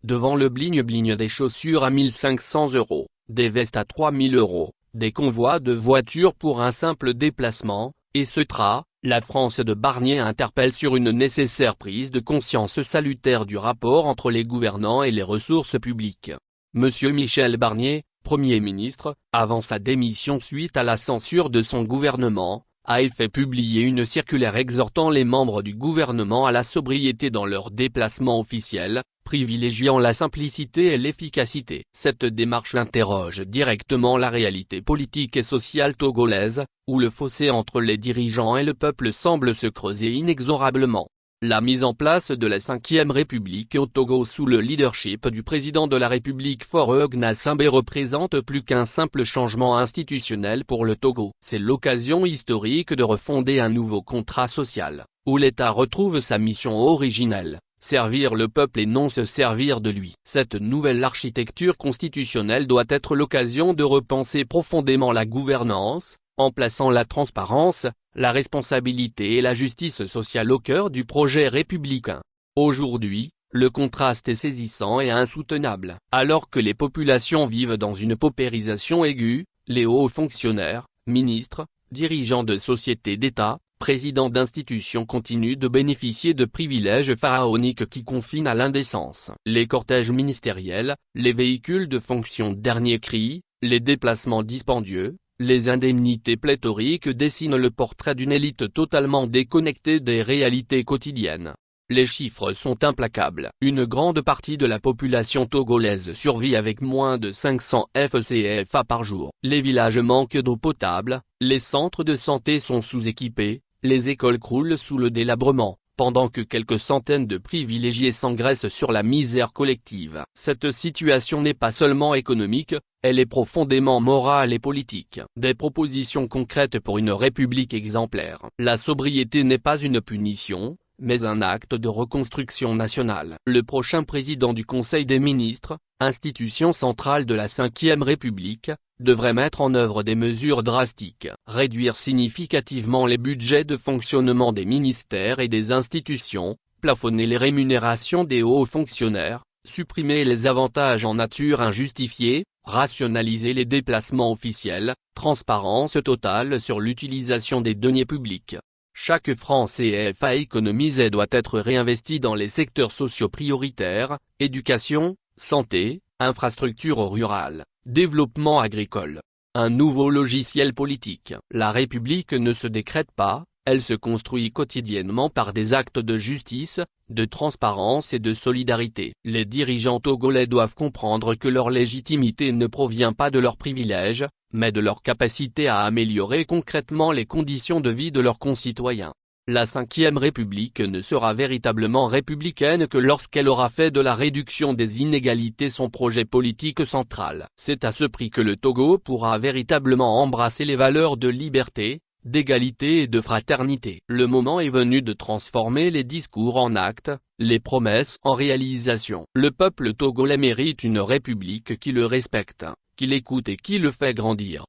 Devant le bling-bling des chaussures à 1500 €, des vestes à 3000 €, des convois de voitures pour un simple déplacement, etc., la France de Barnier interpelle sur une nécessaire prise de conscience salutaire du rapport entre les gouvernants et les ressources publiques. Monsieur Michel Barnier, Premier ministre, avant sa démission suite à la censure de son gouvernement, a fait publier une circulaire exhortant les membres du gouvernement à la sobriété dans leurs déplacements officiels, privilégiant la simplicité et l'efficacité. Cette démarche interroge directement la réalité politique et sociale togolaise, où le fossé entre les dirigeants et le peuple semble se creuser inexorablement. La mise en place de la 5e République au Togo sous le leadership du président de la République Faure Gnassingbé représente plus qu'un simple changement institutionnel pour le Togo. C'est l'occasion historique de refonder un nouveau contrat social, où l'État retrouve sa mission originelle, servir le peuple et non se servir de lui. Cette nouvelle architecture constitutionnelle doit être l'occasion de repenser profondément la gouvernance, en plaçant la transparence, la responsabilité et la justice sociale au cœur du projet républicain. Aujourd'hui, le contraste est saisissant et insoutenable. Alors que les populations vivent dans une paupérisation aiguë, les hauts fonctionnaires, ministres, dirigeants de sociétés d'État, présidents d'institutions continuent de bénéficier de privilèges pharaoniques qui confinent à l'indécence. Les cortèges ministériels, les véhicules de fonction dernier cri, les déplacements dispendieux, les indemnités pléthoriques dessinent le portrait d'une élite totalement déconnectée des réalités quotidiennes. Les chiffres sont implacables. Une grande partie de la population togolaise survit avec moins de 500 FCFA par jour. Les villages manquent d'eau potable, les centres de santé sont sous-équipés, les écoles croulent sous le délabrement, pendant que quelques centaines de privilégiés s'engraissent sur la misère collective. Cette situation n'est pas seulement économique, elle est profondément morale et politique. Des propositions concrètes pour une république exemplaire. La sobriété n'est pas une punition, mais un acte de reconstruction nationale. Le prochain président du Conseil des ministres, institution centrale de la 5e République, devrait mettre en œuvre des mesures drastiques. Réduire significativement les budgets de fonctionnement des ministères et des institutions, plafonner les rémunérations des hauts fonctionnaires, supprimer les avantages en nature injustifiés, rationaliser les déplacements officiels, transparence totale sur l'utilisation des deniers publics. Chaque franc CFA économisé doit être réinvesti dans les secteurs sociaux prioritaires, éducation, santé, infrastructures rurales, développement agricole. Un nouveau logiciel politique. La République ne se décrète pas, elle se construit quotidiennement par des actes de justice, de transparence et de solidarité. Les dirigeants togolais doivent comprendre que leur légitimité ne provient pas de leurs privilèges, mais de leur capacité à améliorer concrètement les conditions de vie de leurs concitoyens. La 5e République ne sera véritablement républicaine que lorsqu'elle aura fait de la réduction des inégalités son projet politique central. C'est à ce prix que le Togo pourra véritablement embrasser les valeurs de liberté, d'égalité et de fraternité. Le moment est venu de transformer les discours en actes, les promesses en réalisation. Le peuple togolais mérite une république qui le respecte, qui l'écoute et qui le fait grandir.